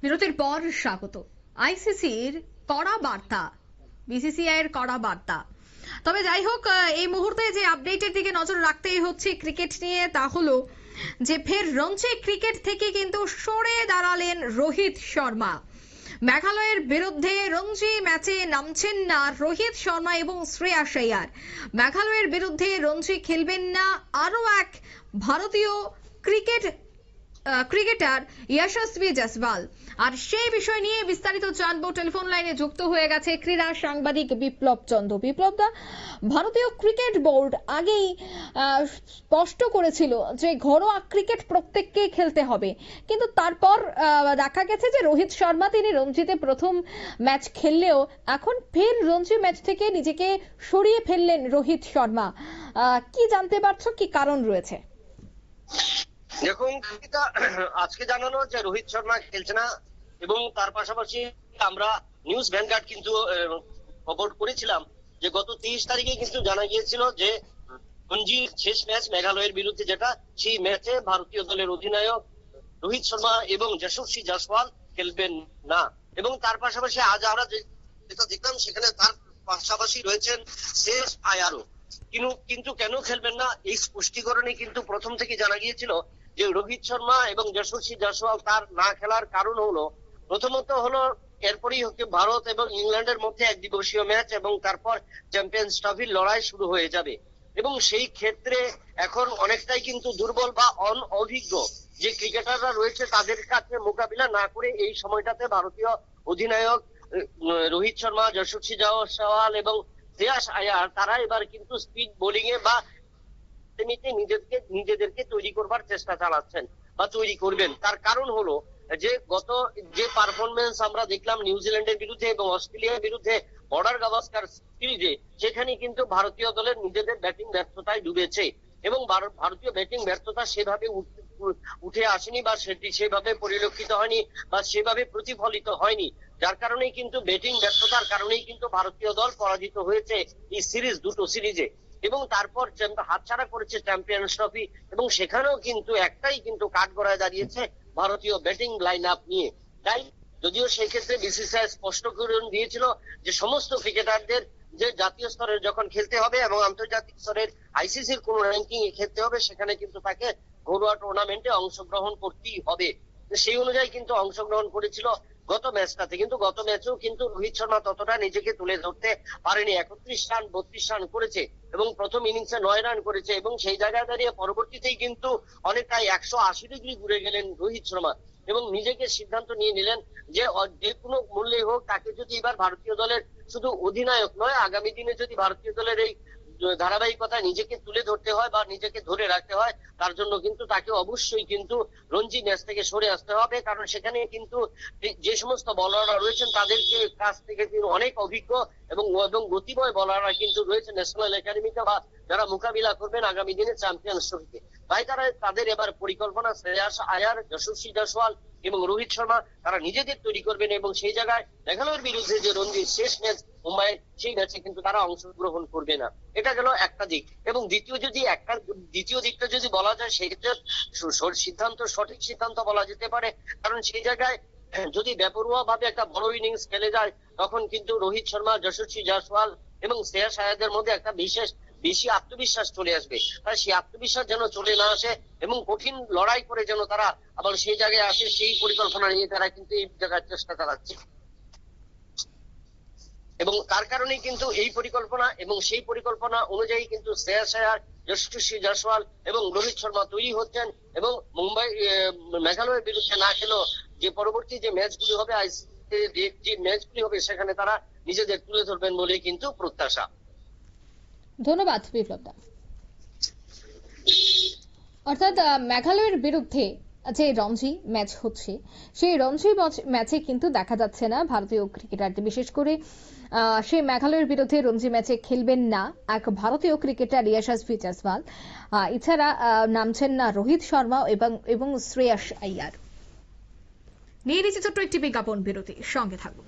বিরতির পর স্বাগত। আইসিসির কড়া বার্তা, বিসিসিআই এর কড়া বার্তা। তবে যাই হোক, এই মুহূর্তে যে আপডেটের দিকে নজর রাখতেই হচ্ছে ক্রিকেট নিয়ে, তা হলো যে ফের রঞ্জি ক্রিকেট থেকে কিন্তু সরে দাঁড়ালেন রোহিত শর্মা। মেঘালয়ের বিরুদ্ধে রঞ্জি ম্যাচে নামছেন না রোহিত শর্মা এবং শ্রেয়াস আইয়ার। মেঘালয়ের বিরুদ্ধে রঞ্জি খেলবেন না আরো এক ভারতীয় ক্রিকেটার যশস্বী জয়সওয়াল। আর সেই বিষয় নিয়ে বিস্তারিত জানবো। টেলিফোন লাইনে যুক্ত হয়ে গেছে ক্রীড়া সাংবাদিক বিপ্লব চন্দ্র। বিপ্লবদা, ভারতীয় ক্রিকেট বোর্ড আগেই স্পষ্ট করেছিল যে ঘরোয়া ক্রিকেট প্রত্যেককেই খেলতে হবে, কিন্তু তারপর দেখা গেছে যে রোহিত শর্মা তিনি রঞ্জিতে প্রথম ম্যাচ খেললেও এখন ফের রঞ্জি ম্যাচ থেকে নিজেকে সরিয়ে ফেললেন রোহিত শর্মা। কি জানতে পারছো, কি কারণ রয়েছে? দেখুন, আজকে জানানো যে রোহিত শর্মা খেলছে না, এবং তার পাশাপাশি আমরা নিউজ ভ্যানগার্ড কিন্তু খবর করেছিলাম যে গত 23 তারিখে কিন্তু জানা গিয়েছিল যে রঞ্জির শেষ ম্যাচ মেঘালয়ের বিরুদ্ধে, যেটা সেই ম্যাচে ভারতীয় দলের অধিনায়ক রোহিত শর্মা এবং যশস্বী জয়সওয়াল খেলবেন না। এবং তার পাশাপাশি আজ আমরা যেটা দেখলাম সেখানে তার পাশাপাশি রয়েছেন শ্রেয়াস আইয়ারও। কিন্তু কেন খেলবেন না এই স্পষ্টীকরণে কিন্তু প্রথম থেকে জানা গিয়েছিল যে রোহিত শর্মা এবং যশস্বী জয়সওয়াল তার না খেলার কারণ হলো, প্রথমত হলো এরপরই ভারত এবং ইংল্যান্ডের মধ্যে এক দিবসীয় ম্যাচ এবং তারপর চ্যাম্পিয়ন্স ট্রফির লড়াই শুরু হয়ে যাবে। এবং সেই ক্ষেত্রে এখন অনেকটাই কিন্তু দুর্বল বা অভিজ্ঞ যে ক্রিকেটাররা রয়েছে তাদের কাছে মোকাবিলা না করে এই সময়টাতে ভারতীয় অধিনায়ক রোহিত শর্মা, যশস্বী জয়সওয়াল এবং শ্রেয়াস আইয়ার তারা এবার কিন্তু স্পিড বোলিং এ বা নিজেদেরকে তৈরি করবার চেষ্টা চালাচ্ছেন বা তৈরি করবেন। তার কারণ হলো যে গত যে পারফরমেন্স আমরা দেখলাম নিউজিল্যান্ডের বিরুদ্ধে এবং অস্ট্রেলিয়ার বিরুদ্ধে বর্ডার গাভাস্কার সিরিজে, সেখানে কিন্তু ভারতীয় দলের নিজেদের ব্যাটিং ব্যর্থতায় ডুবেছে এবং ভারতীয় ব্যাটিং ব্যর্থতা সেভাবে উঠে আসেনি বা সেটি সেভাবে পরিলক্ষিত হয়নি বা সেভাবে প্রতিফলিত হয়নি, যার কারণে কিন্তু ব্যাটিং ব্যর্থতার কারণেই কিন্তু ভারতীয় দল পরাজিত হয়েছে এই দুটো সিরিজে। এবং তারপর হাতছাড়া করেছে চ্যাম্পিয়ন্স ট্রফি, এবং সেখানেও কিন্তু একটাই কিন্তু কাঠগড়ায় দাঁড়িয়েছে ভারতীয় ব্যাটিং লাইন আপ নিয়ে। তাই যদিও সেই ক্ষেত্রে বিসিসিআই স্পষ্টীকরণ দিয়েছিল যে সমস্ত ক্রিকেটারদের যে জাতীয় স্তরের যখন খেলতে হবে এবং আন্তর্জাতিক স্তরের আইসিসির কোন র্যাঙ্কিং এ খেলতে হবে, সেখানে কিন্তু তাকে ঘরোয়া টুর্নামেন্টে অংশগ্রহণ করতেই হবে। সেই অনুযায়ী কিন্তু অংশগ্রহণ করেছিল গত ম্যাচটাতে। কিন্তু গত ম্যাচেও কিন্তু রোহিত শর্মা ততটা নিজেকে তুলে ধরতে পারেনি। 31 রান 32 রান করেছে এবং প্রথম ইনিংসে 9 রান করেছে, এবং সেই জায়গায় দাঁড়িয়ে পরবর্তীতেই কিন্তু অনেকটাই 180 ডিগ্রি ঘুরে গেলেন রোহিত শর্মা এবং নিজেকে সিদ্ধান্ত নিয়ে নিলেন যে যে কোনো মূল্যে হোক তাকে যদি এবার ভারতীয় দলের শুধু অধিনায়ক নয়, আগামী দিনে যদি ভারতীয় দলের এই ধারাবাহিকতায় নিজেকে তুলে ধরতে হয় বা নিজেকে ধরে রাখতে হয়, তার জন্য কিন্তু তাকে অবশ্যই কিন্তু রঞ্জি ম্যাচ থেকে সরে আসতে হবে। কারণ সেখানে কিন্তু যে সমস্ত বলাররা রয়েছেন তাদেরকে কাছ থেকে কিন্তু অনেক অভিজ্ঞ এবং গতিময় বলাররা কিন্তু রয়েছে ন্যাশনাল একাডেমিতে বা যারা মোকাবিলা করবেন আগামী দিনে চ্যাম্পিয়ন্স ট্রফিতে। তাই তাদের এবার পরিকল্পনা শ্রেয়াস আইয়ার, যশস্বী জয়সওয়াল এবং রোহিত শর্মা তারা নিজেদের তৈরি করবেন এবং সেই জায়গায় মেঘালয়ের বিরুদ্ধে যে রঞ্জির শেষ ম্যাচ মুম্বাইয়ের, সেই ম্যাচে কিন্তু তারা অংশগ্রহণ করবে না। এটা গেল একটা দিক। এবং দ্বিতীয় দিকটা যদি বলা যায়, সেক্ষেত্রে সঠিক সিদ্ধান্ত বলা যেতে পারে। কারণ সেই জায়গায় যদি বেপরোয়া ভাবে একটা বড় ইনিংস খেলে যায়, তখন কিন্তু রোহিত শর্মা, যশস্বী জয়সওয়াল এবং শ্রেয়াস আইয়ারদের মধ্যে একটা বেশি আত্মবিশ্বাস চলে আসবে। তাই সেই আত্মবিশ্বাস যেন চলে না আসে এবং কঠিন লড়াই করে যেন তারা আবার সেই জায়গায় আসে, সেই পরিকল্পনা নিয়ে তারা কিন্তু এই জায়গায় চেষ্টা চালাচ্ছে। এবং তার কারণেই কিন্তু এই পরিকল্পনা এবং সেই পরিকল্পনা অনুযায়ী কিন্তু শ্রেয়াস আইয়ার, যশস্বী জয়সওয়াল এবং রোহিত শর্মা তৈরি হচ্ছেন এবং মেঘালয়ের বিরুদ্ধে না খেলেও যে পরবর্তী যে ম্যাচগুলি হবে, যে ম্যাচগুলি হবে, সেখানে তারা নিজেদের তুলে ধরবেন বলে কিন্তু প্রত্যাশা। ধন্যবাদ বিপ্লবদা। অর্থাৎ মেঘালয়ের বিরুদ্ধে যে রঞ্জি ম্যাচ হচ্ছে, সেই রঞ্জি ম্যাচে কিন্তু দেখা যাচ্ছে না ভারতীয় ক্রিকেটারদের, বিশেষ করে সেই মেঘালয়ের বিরুদ্ধে রঞ্জি ম্যাচে খেলবেন না এক ভারতীয় ক্রিকেটার যশস্বী জয়সওয়াল। এছাড়া নামছেন না রোহিত শর্মা এবং শ্রেয়াস আইয়ার। নিয়ে নিচ্ছে ছোট্ট একটি বিজ্ঞাপন বিরতি, সঙ্গে থাকুন।